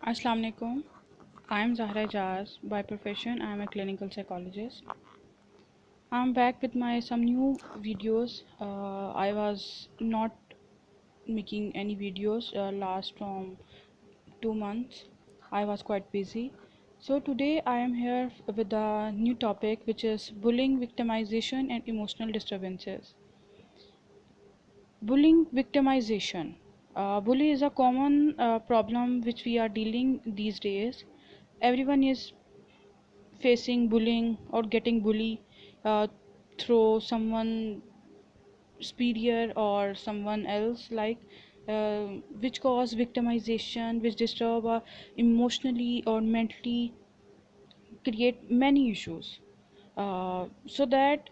Assalamu alaikum. I am Zahra Jaz. By profession, I am a clinical psychologist. I am back with my some new videos. I was not making any videos last from 2 months. I was quite busy. So today I am here with a new topic, which is bullying, victimization, and emotional disturbances. Bullying, victimization. Bully is a common problem which we are dealing these days. Everyone is facing bullying or getting bullied uh, through someone superior or someone else, like uh, which cause victimization, which disturb emotionally or mentally, create many issues. So that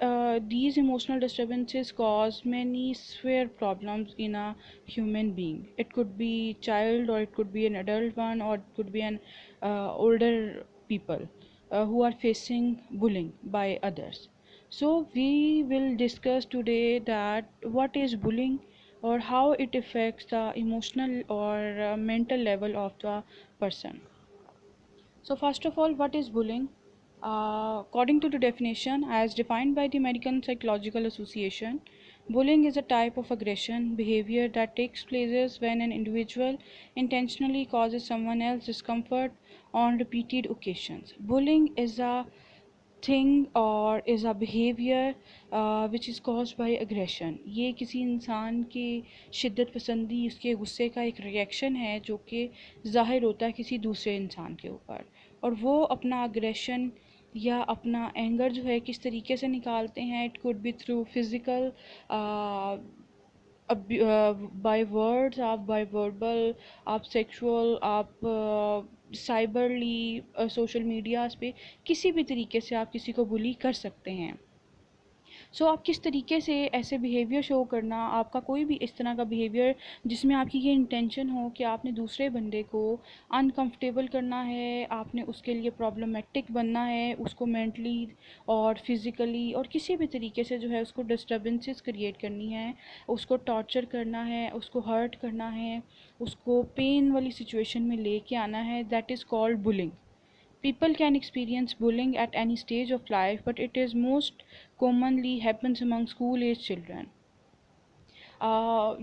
these emotional disturbances cause many severe problems in a human being. It could be child, or it could be an adult one, or it could be an older people who are facing bullying by others. So we will discuss today that what is bullying, or how it affects the emotional or mental level of the person. So first of all, what is bullying? According to the definition as defined by the American Psychological Association, bullying is a type of aggression behavior that takes place when an individual intentionally causes someone else discomfort on repeated occasions. Bullying is a thing or is a behavior which is caused by aggression. یہ کسی انسان کی شدت پسندی، اس کے غصے کا ایک ریئیکشن ہے جو کہ ظاہر ہوتا ہے کسی دوسرے انسان کے اوپر، اور وہ اپنا اگریشن یا اپنا اینگر جو ہے کس طریقے سے نکالتے ہیں. It could be through physical, by words, آپ بائی وربل، آپ سیکشول، آپ سائبرلی، سوشل میڈیاز پہ کسی بھی طریقے سے آپ کسی کو بلی کر سکتے ہیں. سو آپ کس طریقے سے ایسے بیہیویئر شو کرنا، آپ کا کوئی بھی اس طرح کا بیہیویئر جس میں آپ کی یہ انٹینشن ہو کہ آپ نے دوسرے بندے کو انکمفرٹیبل کرنا ہے، آپ نے اس کے لیے پرابلمٹک بننا ہے، اس کو مینٹلی اور فزیکلی اور کسی بھی طریقے سے جو ہے اس کو ڈسٹربنسز کریٹ کرنی ہے، اس کو ٹارچر کرنا ہے، اس کو ہرٹ کرنا ہے، اس کو پین والی سچویشن میں لے کے آنا ہے، that is called bullying. People can experience bullying at any stage of life, but it is most commonly happens among school age children.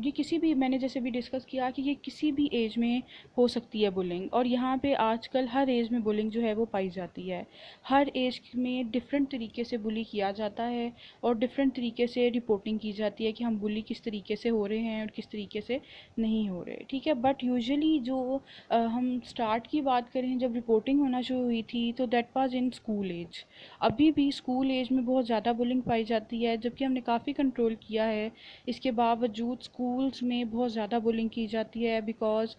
یہ کسی بھی، میں نے جیسے بھی ڈسکس کیا کہ یہ کسی بھی ایج میں ہو سکتی ہے بلنگ، اور یہاں پہ آج کل ہر ایج میں بلنگ جو ہے وہ پائی جاتی ہے. ہر ایج میں ڈفرینٹ طریقے سے بلی کیا جاتا ہے اور ڈفرینٹ طریقے سے رپورٹنگ کی جاتی ہے کہ ہم بلی کس طریقے سے ہو رہے ہیں اور کس طریقے سے نہیں ہو رہے. ٹھیک ہے، بٹ یوزلی جو ہم سٹارٹ کی بات کریں جب رپورٹنگ ہونا شروع ہوئی تھی تو that was in school age. ابھی بھی اسکول ایج میں بہت زیادہ بلنگ پائی جاتی ہے، جبکہ ہم نے کافی کنٹرول کیا ہے. اس کے باوجود اسکولس میں بہت زیادہ بلنگ کی جاتی ہے، بیکاز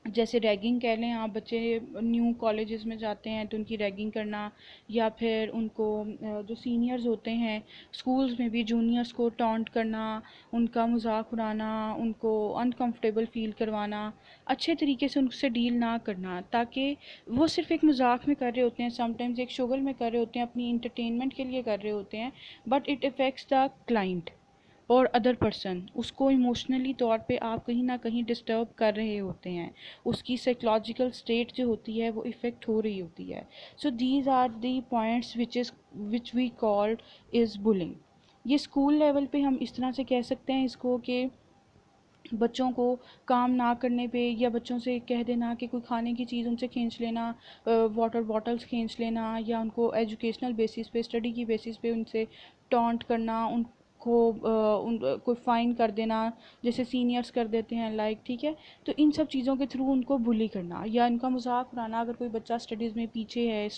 جیسے ریگنگ کہہ لیں آپ، بچے نیو کالجز میں جاتے ہیں تو ان کی ریگنگ کرنا، یا پھر ان کو جو سینئرز ہوتے ہیں اسکولز میں بھی جونیئرز کو ٹانٹ کرنا، ان کا مذاق اڑانا، ان کو انکمفرٹیبل فیل کروانا، اچھے طریقے سے ان سے ڈیل نہ کرنا، تاکہ وہ صرف ایک مذاق میں کر رہے ہوتے ہیں، سم ٹائمز ایک شغل میں کر رہے ہوتے ہیں، اپنی انٹرٹینمنٹ کے لیے کر رہے ہوتے ہیں، but it affects the client اور ادر پرسن. اس کو ایموشنلی طور پہ آپ کہیں نہ کہیں ڈسٹرب کر رہے ہوتے ہیں، اس کی سائیکلوجیکل سٹیٹ جو ہوتی ہے وہ افیکٹ ہو رہی ہوتی ہے. So these are the points which we called as bullying. یہ اسکول لیول پہ ہم اس طرح سے کہہ سکتے ہیں اس کو کہ بچوں کو کام نہ کرنے پہ، یا بچوں سے کہہ دینا کہ کوئی کھانے کی چیز ان سے کھینچ لینا، واٹر باٹلز کھینچ لینا، یا ان کو ایجوکیشنل بیسس پہ، اسٹڈی کی بیسس پہ ان سے ٹانٹ کرنا، ان کو کوئی فائن کر دینا جیسے سینئرز کر دیتے ہیں لائک. ٹھیک ہے، تو ان سب چیزوں کے تھرو ان کو بلی کرنا یا ان کا مذاق اڑانا. اگر کوئی بچہ اسٹڈیز میں پیچھے ہے،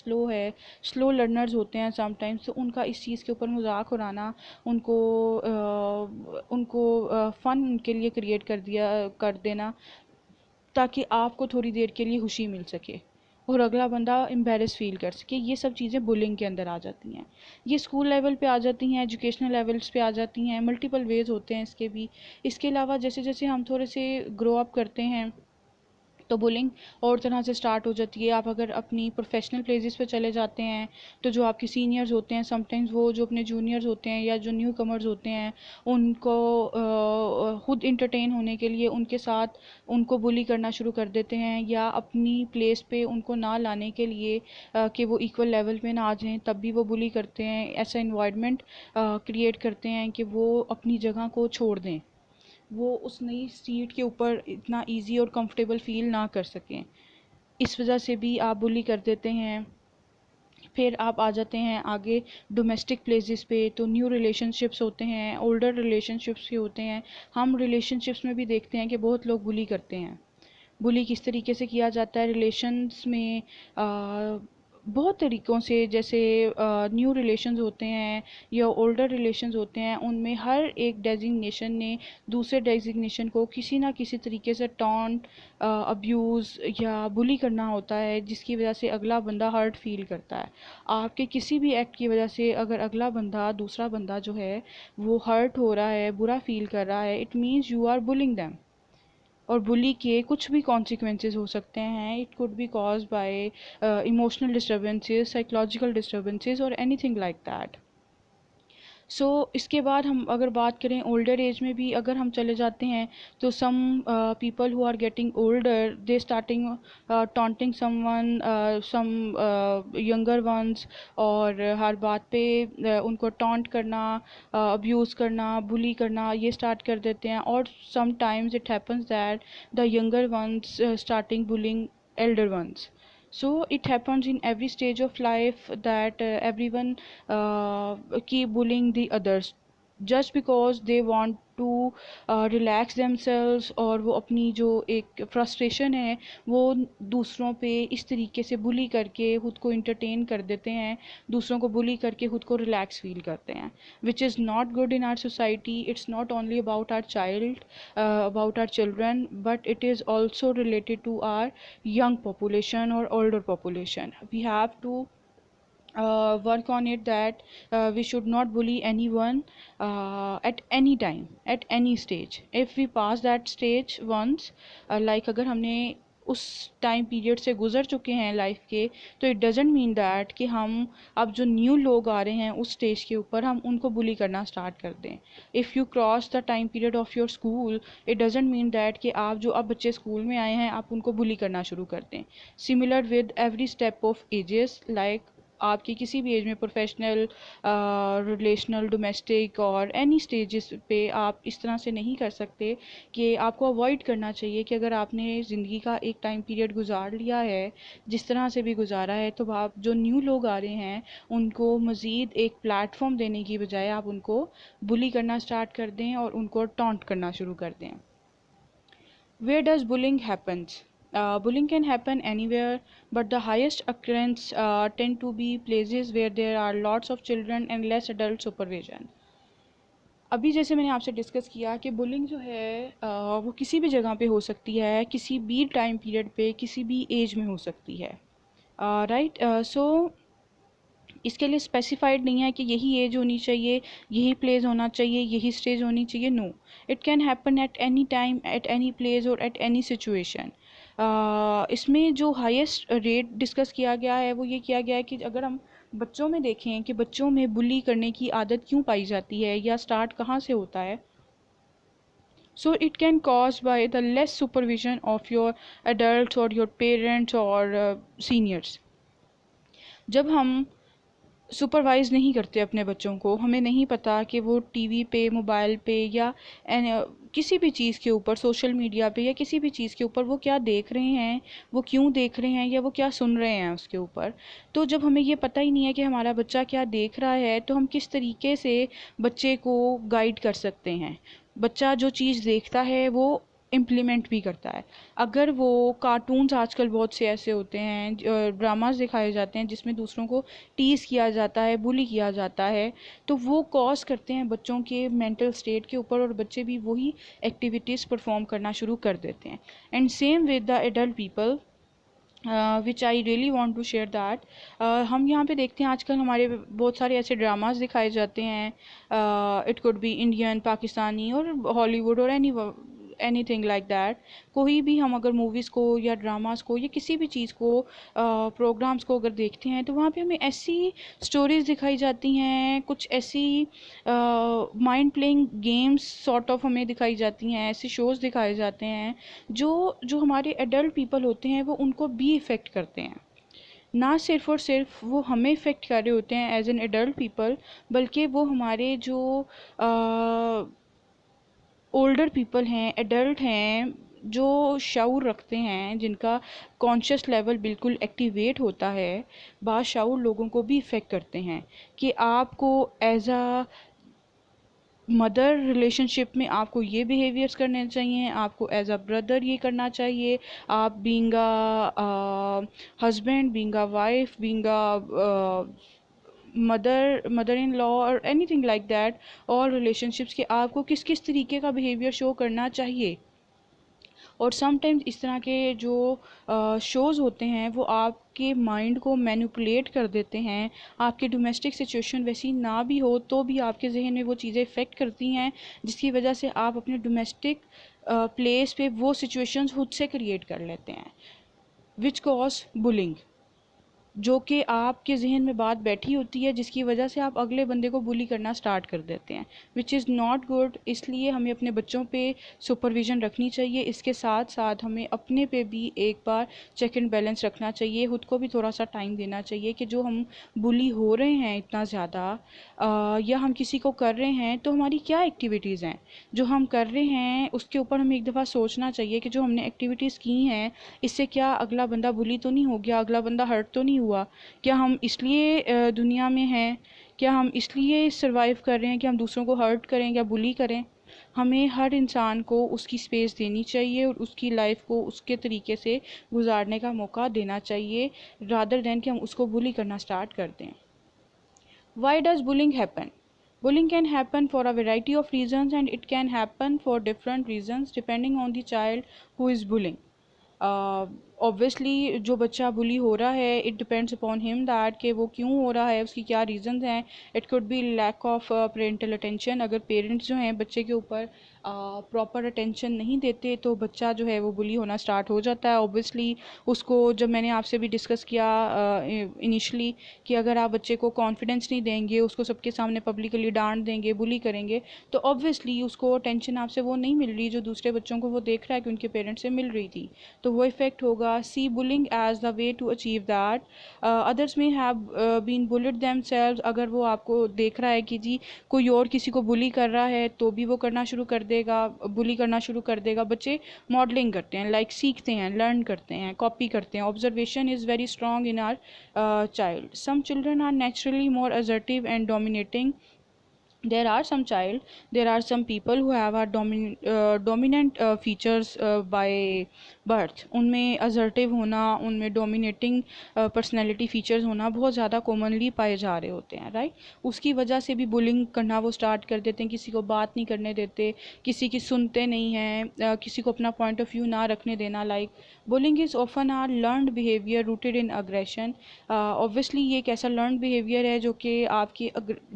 سلو لرنرز ہوتے ہیں سم ٹائمز، تو ان کا اس چیز کے اوپر مذاق اڑانا، ان کو فن ان کے لیے کریٹ کر دینا، تاکہ آپ کو تھوڑی دیر کے لیے خوشی مل سکے اور اگلا بندہ امبیرس فیل کر سکے. یہ سب چیزیں بلنگ کے اندر آ جاتی ہیں. یہ اسکول لیول پہ آ جاتی ہیں، ایجوکیشنل لیولس پہ آ جاتی ہیں، ملٹیپل ویز ہوتے ہیں اس کے بھی. اس کے علاوہ جیسے جیسے ہم تھوڑے سے گرو اپ کرتے ہیں تو بولنگ اور طرح سے سٹارٹ ہو جاتی ہے. آپ اگر اپنی پروفیشنل پلیسز پہ چلے جاتے ہیں تو جو آپ کے سینئرز ہوتے ہیں سم ٹائمز وہ جو اپنے جونیئرز ہوتے ہیں یا جو نیو کمرز ہوتے ہیں ان کو خود انٹرٹین ہونے کے لیے ان کے ساتھ ان کو بلی کرنا شروع کر دیتے ہیں, یا اپنی پلیس پہ ان کو نہ لانے کے لیے کہ وہ ایکول لیول پہ نہ آ جائیں تب بھی وہ بلی کرتے ہیں. ایسا انوائرمنٹ کریٹ کرتے ہیں کہ وہ اپنی جگہ کو چھوڑ دیں, وہ اس نئی سیٹ کے اوپر اتنا ایزی اور کمفرٹیبل فیل نہ کر سکیں. اس وجہ سے بھی آپ بلی کر دیتے ہیں. پھر آپ آ جاتے ہیں آگے ڈومیسٹک پلیسز پہ, تو نیو ریلیشن شپس ہوتے ہیں, اولڈر ریلیشن شپس بھی ہوتے ہیں. ہم ریلیشن شپس میں بھی دیکھتے ہیں کہ بہت لوگ بلی کرتے ہیں. بلی کس طریقے سے کیا جاتا ہے ریلیشنز میں؟ بہت طریقوں سے, جیسے نیو ریلیشنز ہوتے ہیں یا اولڈر ریلیشنز ہوتے ہیں, ان میں ہر ایک ڈیزگنیشن نے دوسرے ڈیزگنیشن کو کسی نہ کسی طریقے سے ٹانٹ, ابیوز یا بلی کرنا ہوتا ہے, جس کی وجہ سے اگلا بندہ ہرٹ فیل کرتا ہے. آپ کے کسی بھی ایکٹ کی وجہ سے اگر اگلا بندہ, دوسرا بندہ جو ہے وہ ہرٹ ہو رہا ہے, برا فیل کر رہا ہے, it means you are bullying them. اور بلی کے کچھ بھی کانسیکوینسز ہو سکتے ہیں. It could be cause by emotional disturbances, psychological disturbances اور anything like that. So اس کے بعد ہم اگر بات کریں اولڈر ایج میں بھی اگر ہم چلے جاتے ہیں تو some people who are getting older they starting taunting someone, some younger ones, اور ہر بات پہ ان کو ٹانٹ کرنا, ابیوز کرنا, بلی کرنا یہ اسٹارٹ کر دیتے ہیں. اور sometimes it happens that the younger ones starting bullying elder ones. So it happens in every stage of life that everyone keep bullying the others just because they want to relax themselves, اور وہ اپنی جو ایک frustration ہے وہ دوسروں پہ اس طریقے سے بلی کر کے خود کو انٹرٹین کر دیتے ہیں, دوسروں کو بلی کر کے خود کو ریلیکس فیل کرتے ہیں, which is not good in our society. It's not only about our child, about our children, but it is also related to our young population or older population. We have to work on it that we should not bully anyone at any time, at any stage. If we pass that stage once, like اگر ہم نے اس time period سے گزر چکے ہیں life کے, تو it doesn't mean that کہ ہم اب جو نیو لوگ آ رہے ہیں اس اسٹیج کے اوپر ہم ان کو بلی کرنا اسٹارٹ کر دیں. If you cross the time period of your school, it doesn't mean that کہ آپ جو اب بچے اسکول میں آئے ہیں آپ ان کو بلی کرنا شروع کر دیں. Similar with every step of ages, like آپ کی کسی بھی ایج میں پروفیشنل, ریلیشنل, ڈومیسٹک اور اینی اسٹیجز پہ آپ اس طرح سے نہیں کر سکتے کہ آپ کو اوائڈ کرنا چاہیے کہ اگر آپ نے زندگی کا ایک ٹائم پیریڈ گزار لیا ہے جس طرح سے بھی گزارا ہے, تو آپ جو نیو لوگ آ رہے ہیں ان کو مزید ایک پلیٹ فارم دینے کی بجائے آپ ان کو بلی کرنا اسٹارٹ کر دیں اور ان کو ٹانٹ کرنا شروع کر دیں. Where does bullying happens? Bullying can happen anywhere, but the highest occurrence tend to be places where there are lots of children and less adult supervision. ابھی جیسے میں نے آپ سے ڈسکس کیا کہ بلنگ جو ہے وہ کسی بھی جگہ پہ ہو سکتی ہے, کسی بھی ٹائم پیریڈ پہ, کسی بھی ایج میں ہو سکتی ہے, رائٹ. سو اس کے لیے اسپیسیفائڈ نہیں ہے کہ یہی ایج ہونی چاہیے, یہی پلیس ہونا چاہیے, یہی اسٹیج ہونی چاہیے. No, it can happen at any time, at any place اور ایٹ اینی سچویشن. اس میں جو ہائیسٹ ریٹ ڈسکس کیا گیا ہے وہ یہ کیا گیا ہے کہ اگر ہم بچوں میں دیکھیں کہ بچوں میں بلی کرنے کی عادت کیوں پائی جاتی ہے یا اسٹارٹ کہاں سے ہوتا ہے. So it can cause by the less supervision of your adults or your parents or seniors. جب ہم سپروائز نہیں کرتے اپنے بچوں کو, ہمیں نہیں پتہ کہ وہ ٹی وی پہ, موبائل پہ یا کسی بھی چیز کے اوپر, سوشل میڈیا پہ یا کسی بھی چیز کے اوپر وہ کیا دیکھ رہے ہیں, وہ کیوں دیکھ رہے ہیں, یا وہ کیا سن رہے ہیں اس کے اوپر. تو جب ہمیں یہ پتہ ہی نہیں ہے کہ ہمارا بچہ کیا دیکھ رہا ہے, تو ہم کس طریقے سے بچے کو گائیڈ کر سکتے ہیں. بچہ جو چیز دیکھتا ہے وہ امپلیمنٹ بھی کرتا ہے. اگر وہ کارٹونز, آج کل بہت سے ایسے ہوتے ہیں, ڈراماز دکھائے جاتے ہیں جس میں دوسروں کو ٹیز کیا جاتا ہے, بلی کیا جاتا ہے, تو وہ کاز کرتے ہیں بچوں کے مینٹل اسٹیٹ کے اوپر, اور بچے بھی وہی ایکٹیویٹیز پرفارم کرنا شروع کر دیتے ہیں. And same with the adult people, which I really want to share that. ہم یہاں پہ دیکھتے ہیں آج کل ہمارے بہت سارے ایسے ڈراماز دکھائے جاتے ہیں, it could be Indian, Pakistani اور ہالی ووڈ اور any anything like that. کوئی بھی ہم اگر موویز کو یا ڈراماز کو یا کسی بھی چیز کو پروگرامز کو اگر دیکھتے ہیں تو وہاں پہ ہمیں ایسی اسٹوریز دکھائی جاتی ہیں, کچھ ایسی mind playing games sort of ہمیں دکھائی جاتی ہیں, ایسے شوز دکھائے جاتے ہیں جو ہمارے ایڈلٹ پیپل ہوتے ہیں وہ ان کو بھی افیکٹ کرتے ہیں. نہ صرف اور صرف وہ ہمیں افیکٹ کر رہے ہوتے ہیں ایز این ایڈلٹ پیپل, بلکہ وہ ہمارے جو اولڈر پیپل ہیں, ایڈلٹ ہیں, جو شعور رکھتے ہیں, جن کا کانشیس لیول بالکل ایکٹیویٹ ہوتا ہے, باشعور لوگوں کو بھی افیکٹ کرتے ہیں کہ آپ کو ایز اے مدر ریلیشن شپ میں آپ کو یہ بیہیویئرس کرنے چاہیے, آپ کو ایز اے بردر یہ کرنا چاہیے, آپ being a husband, being a wife, being a mother in law اور اینی تھنگ لائک دیٹ, اور ریلیشن شپس کہ آپ کو کس کس طریقے کا بیہیویئر شو کرنا چاہیے. اور سم ٹائمز اس طرح کے جو شوز ہوتے ہیں وہ آپ کے مائنڈ کو مینیپولیٹ کر دیتے ہیں. آپ کی ڈومیسٹک سچویشن ویسی نہ بھی ہو تو بھی آپ کے ذہن میں وہ چیزیں افیکٹ کرتی ہیں, جس کی وجہ سے آپ اپنے ڈومیسٹک پلیس پہ وہ سچویشنز خود سے کریٹ کر لیتے ہیں, وچ کاز بلنگ, جو کہ آپ کے ذہن میں بات بیٹھی ہوتی ہے جس کی وجہ سے آپ اگلے بندے کو بلی کرنا سٹارٹ کر دیتے ہیں, وچ از ناٹ گڈ. اس لیے ہمیں اپنے بچوں پہ سپرویژن رکھنی چاہیے, اس کے ساتھ ساتھ ہمیں اپنے پہ بھی ایک بار چیک اینڈ بیلنس رکھنا چاہیے, خود کو بھی تھوڑا سا ٹائم دینا چاہیے کہ جو ہم بلی ہو رہے ہیں اتنا زیادہ یا ہم کسی کو کر رہے ہیں تو ہماری کیا ایکٹیویٹیز ہیں جو ہم کر رہے ہیں, اس کے اوپر ہمیں ایک دفعہ سوچنا چاہیے کہ جو ہم نے ایکٹیویٹیز کی ہیں اس سے کیا اگلا بندہ بلی تو نہیں ہو گیا, اگلا بندہ ہرٹ تو نہیں ہوا, کیا ہم اس لیے دنیا میں ہیں, کیا ہم اس لیے سروائیو کر رہے ہیں کہ ہم دوسروں کو ہرٹ کریں یا بلی کریں. ہمیں ہر انسان کو اس کی سپیس دینی چاہیے اور اس کی لائف کو اس کے طریقے سے گزارنے کا موقع دینا چاہیے, رادر دین کہ ہم اس کو بلی کرنا سٹارٹ کر دیں. Why does bullying happen? Bullying can happen for a variety of reasons, and it can happen for different reasons depending on the child who is bullying. Obviously جو بچہ بلی ہو رہا ہے, it depends upon him that کہ وہ کیوں ہو رہا ہے, اس کی کیا ریزنز ہیں. It could be lack of parental attention. اگر پیرنٹس جو ہیں بچے کے اوپر پراپر اٹینشن نہیں دیتے تو بچہ جو ہے وہ بلی ہونا سٹارٹ ہو جاتا ہے. اوبویسلی اس کو, جب میں نے آپ سے بھی ڈسکس کیا انیشلی کہ اگر آپ بچے کو کانفیڈنس نہیں دیں گے, اس کو سب کے سامنے پبلکلی ڈانٹ دیں گے, بلی کریں گے, تو اوبویسلی اس کو اٹینشن آپ سے وہ نہیں مل رہی جو دوسرے بچوں کو وہ دیکھ رہا ہے کہ ان کے پیرنٹس سے مل رہی تھی, تو وہ افیکٹ ہوگا. See billing is the way to achieve that. Address میں have been build themselves. اگر وہ آپ کو دیکھ رہا ہے کہ جی کوئی اور کسی کو بلی کر رہا ہے تو بھی وہ کرنا شروع کر دے گا, بلی کرنا شروع کر دے گا. بچے ماڈلنگ کرتے ہیں, لائک سیکھتے ہیں, لرن کرتے ہیں, کاپی کرتے ہیں. Observation is very strong in our child. Some children are naturally more assertive and dominating. There are some people who have dominant features by birth. ان میں assertive ہونا, ان میں dominating personality features ہونا بہت زیادہ commonly پائے جا رہے ہوتے ہیں, رائٹ. اس کی وجہ سے بھی bullying کرنا وہ سٹارٹ کر دیتے ہیں, کسی کو بات نہیں کرنے دیتے, کسی کی سنتے نہیں ہیں, کسی کو اپنا point of view نہ رکھنے دینا. Like bullying is often a learned behavior rooted in aggression. Obviously یہ ایک ایسا learned behavior ہے جو کہ آپ کی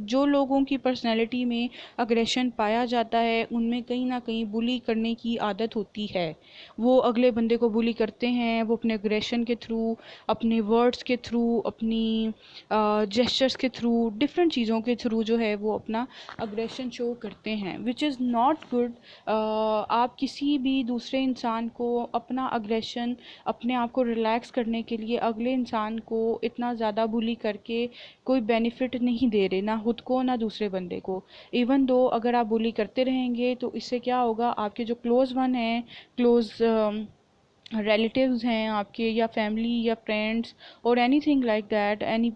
جو لوگوں کی پرسنالٹی میں اگریشن پایا جاتا ہے ان میں کہیں نہ کہیں بلی کرنے کی عادت ہوتی ہے. وہ اگلے بندے کو بلی کرتے ہیں, وہ اپنے اگریشن کے تھرو, اپنے ورڈز کے تھرو, اپنی جیسچرز کے تھرو, ڈفرینٹ چیزوں کے تھرو جو ہے وہ اپنا اگریشن شو کرتے ہیں, وچ از ناٹ گڈ. آپ کسی بھی دوسرے انسان کو اپنا اگریشن, اپنے آپ کو ریلیکس کرنے کے لیے اگلے انسان کو اتنا زیادہ بلی کر کے کوئی بینیفٹ نہیں دے رہے, نہ خود کو نہ دوسرے بندے کو. ایون دو اگر آپ بلی کرتے رہیں گے تو اس سے کیا ہوگا, آپ کے جو کلوز ون ہیں, کلوز ریلیٹیوز ہیں آپ کے, یا فیملی یا فرینڈس اور anything like that, any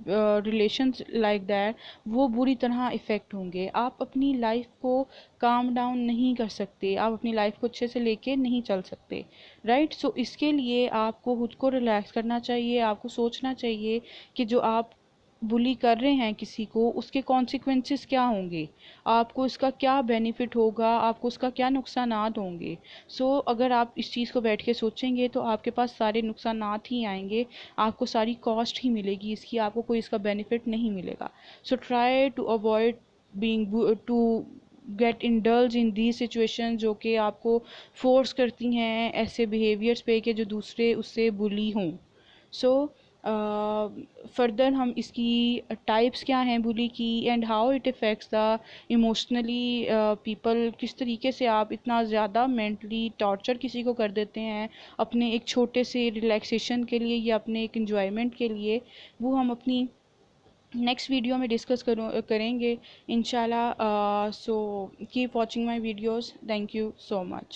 relations like that, وہ بری طرح افیکٹ ہوں گے. آپ اپنی لائف کو کام ڈاؤن نہیں کر سکتے, آپ اپنی لائف کو اچھے سے لے کے نہیں چل سکتے, رائٹ. سو اس کے لیے آپ کو خود کو ریلیکس کرنا چاہیے. آپ کو سوچنا چاہیے کہ جو آپ بلی کر رہے ہیں کسی کو, اس کے کانسیکوینسز کیا ہوں گے, آپ کو اس کا کیا بینیفٹ ہوگا, آپ کو اس کا کیا نقصانات ہوں گے. سو اگر آپ اس چیز کو بیٹھ کے سوچیں گے تو آپ کے پاس سارے نقصانات ہی آئیں گے, آپ کو ساری کاسٹ ہی ملے گی اس کی, آپ کو کوئی اس کا بینیفٹ نہیں ملے گا. So try to avoid being to get indulge in these situation جو کہ آپ کو فورس کرتی ہیں ایسے بیہیویئرس پہ کہ جو دوسرے اس سے بلی ہوں. سو فردر ہم اس کی ٹائپس کیا ہیں بلی کی and how it affects the emotionally people, کس طریقے سے آپ اتنا زیادہ مینٹلی ٹارچر کسی کو کر دیتے ہیں اپنے ایک چھوٹے سے ریلیکسیشن کے لیے یا اپنے ایک انجوائمنٹ کے لیے، وہ ہم اپنی نیکسٹ ویڈیو میں ڈسکس کریں گے انشاءاللہ. So keep watching my videos. Thank you so much.